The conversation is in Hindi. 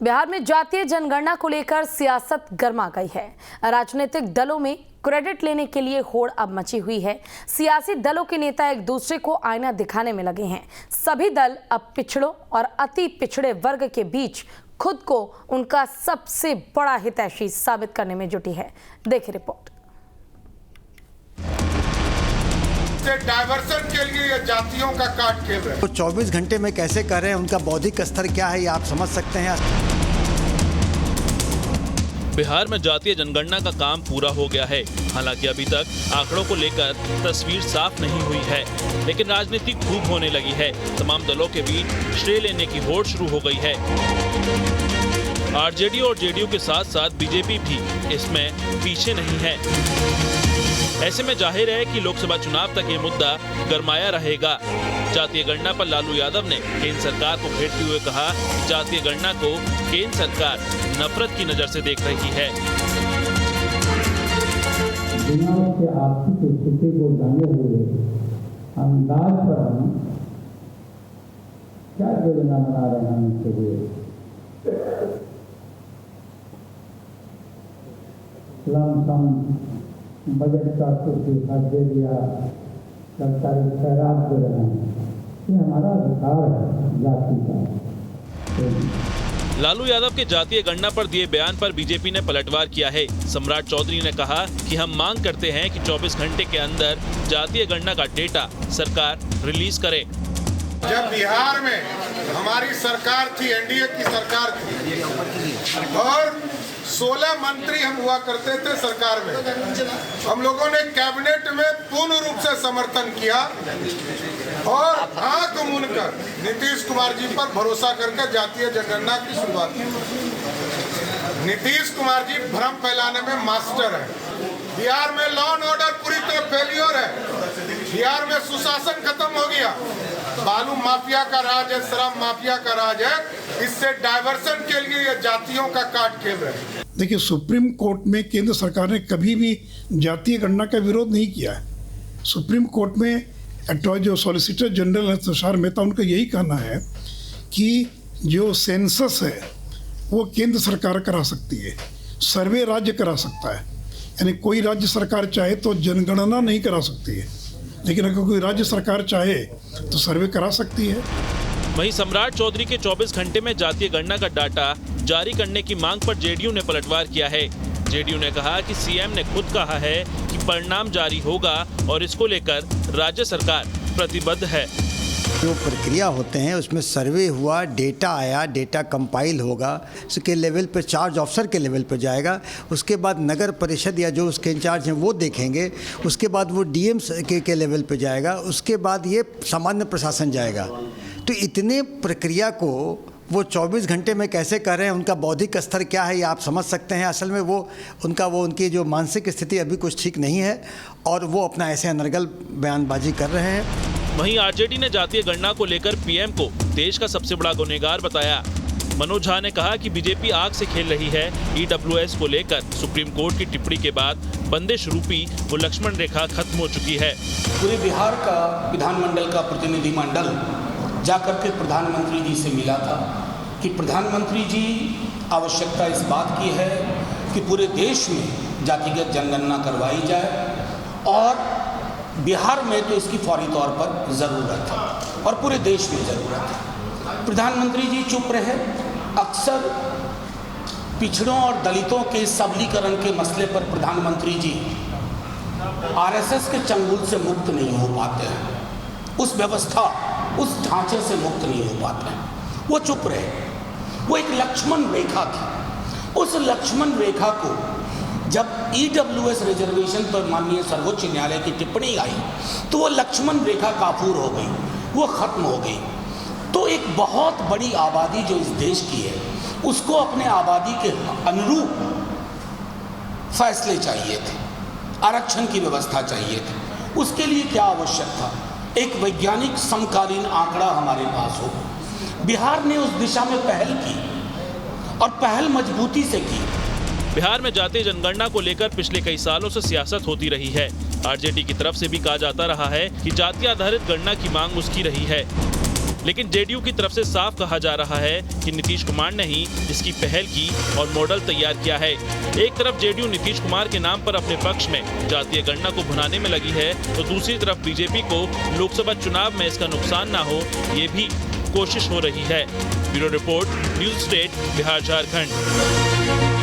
बिहार में जातीय जनगणना को लेकर सियासत गर्मा गई है। राजनीतिक दलों में क्रेडिट लेने के लिए होड़ अब मची हुई है। सियासी दलों के नेता एक दूसरे को आईना दिखाने में लगे हैं। सभी दल अब पिछड़ों और अति पिछड़े वर्ग के बीच खुद को उनका सबसे बड़ा हितैषी साबित करने में जुटी है। देखिए रिपोर्ट। डायवर्सन के लिए ये जातियों का काट खेल रहे हैं। वो 24 घंटे में कैसे कर रहे हैं, उनका बौद्धिक स्तर क्या है, ये आप समझ सकते हैं। बिहार में जातीय जनगणना का काम पूरा हो गया है। हालांकि अभी तक आंकड़ों को लेकर तस्वीर साफ नहीं हुई है, लेकिन राजनीति खूब होने लगी है। तमाम दलों के बीच श्रेय लेने की होड़ शुरू हो गई है। आरजेडी और जेडीयू के साथ साथ बीजेपी भी इसमें पीछे नहीं है। ऐसे में जाहिर है कि लोकसभा चुनाव तक ये मुद्दा गरमाया रहेगा। जातीय गणना पर लालू यादव ने केंद्र सरकार को घेरते हुए कहा कि जातीय गणना को केंद्र सरकार नफरत की नजर से देख रही है। दुनिया के आर्थिक स्थिति को जाने हुए अंदाज पर हम क्या योजना बना रहे हैं इसके लिए लमसम बजट का कुछ दे दिया, सरकारी खैरात दे रहे हैं। ये हमारा अधिकार है जाति का। लालू यादव के जातीय गणना पर दिए बयान पर बीजेपी ने पलटवार किया है। सम्राट चौधरी ने कहा कि हम मांग करते हैं कि 24 घंटे के अंदर जातीय गणना का डेटा सरकार रिलीज करे। जब बिहार में हमारी सरकार थी, एनडीए की सरकार थी, और 16 मंत्री हम हुआ करते थे सरकार में, हम लोगों ने कैबिनेट में पूर्ण रूप से समर्थन किया और आंख मूंदकर नीतीश कुमार जी पर भरोसा करके जातीय जनगणना की शुरुआत की। नीतीश कुमार जी भ्रम फैलाने में मास्टर है। बिहार में लॉ एंड ऑर्डर पूरी तरह फेलियर है। बिहार में सुशासन खत्म हो गया। बालू माफिया का राज है, शराब माफिया का राज है। इससे डायवर्सन के लिए ये जातियों का काट खेल रहे हैं। देखिए, सुप्रीम कोर्ट में केंद्र सरकार ने कभी भी जातीय गणना का विरोध नहीं किया है। सुप्रीम कोर्ट में जो सॉलिसिटर जनरल है तुषार मेहता, उनका यही कहना है कि जो सेंसस है वो केंद्र सरकार करा सकती है, सर्वे राज्य करा सकता है। यानी कोई राज्य सरकार चाहे तो जनगणना नहीं करा सकती है, लेकिन अगर कोई राज्य सरकार चाहे तो सर्वे करा सकती है। वहीं सम्राट चौधरी के 24 घंटे में जातीय गणना का डाटा जारी करने की मांग पर जेडीयू ने पलटवार किया है। जेडीयू ने कहा कि सीएम ने खुद कहा है कि परिणाम जारी होगा और इसको लेकर राज्य सरकार प्रतिबद्ध है। जो प्रक्रिया होते हैं उसमें सर्वे हुआ, डेटा आया, डेटा कंपाइल होगा, उसके लेवल पर चार्ज ऑफिसर के लेवल पर जाएगा। उसके बाद नगर परिषद या जो उसके इंचार्ज हैं वो देखेंगे। उसके बाद वो डीएम के लेवल पर जाएगा। उसके बाद ये सामान्य प्रशासन जाएगा। तो इतने प्रक्रिया को वो 24 घंटे में कैसे कर रहे हैं, उनका बौद्धिक स्तर क्या है, ये आप समझ सकते हैं। असल में उनकी जो मानसिक स्थिति अभी कुछ ठीक नहीं है और वो अपना ऐसे अनर्गल बयानबाजी कर रहे हैं। वहीं आरजेडी ने जातीय गणना को लेकर पीएम को देश का सबसे बड़ा गुनहगार बताया। मनोज झा ने कहा कि बीजेपी आग से खेल रही है। ईडब्ल्यूएस को लेकर सुप्रीम कोर्ट की टिप्पणी के बाद बंदिश रूपी वो लक्ष्मण रेखा खत्म हो चुकी है। पूरे बिहार का विधानमंडल का प्रतिनिधिमंडल जाकर के प्रधानमंत्री जी से मिला था कि प्रधानमंत्री जी, आवश्यकता इस बात की है कि पूरे देश में जातिगत जनगणना करवाई जाए और बिहार में तो इसकी फौरी तौर पर ज़रूरत है और पूरे देश में ज़रूरत है। प्रधानमंत्री जी चुप रहे। अक्सर पिछड़ों और दलितों के सबलीकरण के मसले पर प्रधानमंत्री जी आरएसएस के चंगुल से मुक्त नहीं हो पाते हैं, उस व्यवस्था, उस ढांचे से मुक्त नहीं हो पाते हैं। वो चुप रहे। वो एक लक्ष्मण रेखा थी। उस लक्ष्मण रेखा को जब ईडब्ल्यूएस रिजर्वेशन पर माननीय सर्वोच्च न्यायालय की टिप्पणी आई तो वो लक्ष्मण रेखा काफूर हो गई, वो खत्म हो गई। तो एक बहुत बड़ी आबादी जो इस देश की है, उसको अपने आबादी के अनुरूप फैसले चाहिए थे, आरक्षण की व्यवस्था चाहिए थी। उसके लिए क्या आवश्यक था? एक वैज्ञानिक समकालीन आंकड़ा हमारे पास हो। बिहार ने उस दिशा में पहल की और पहल मजबूती से की। बिहार में जातीय जनगणना को लेकर पिछले कई सालों से सियासत होती रही है। आरजेडी की तरफ से भी कहा जाता रहा है कि जाति आधारित गणना की मांग उसकी रही है। लेकिन जेडीयू की तरफ से साफ कहा जा रहा है कि नीतीश कुमार ने ही इसकी पहल की और मॉडल तैयार किया है। एक तरफ जेडीयू नीतीश कुमार के नाम पर अपने पक्ष में जातीय गणना को भुनाने में लगी है, तो दूसरी तरफ बीजेपी को लोकसभा चुनाव में इसका नुकसान ना हो, ये भी कोशिश हो रही है। Bureau report, news state, Bihar Jharkhand.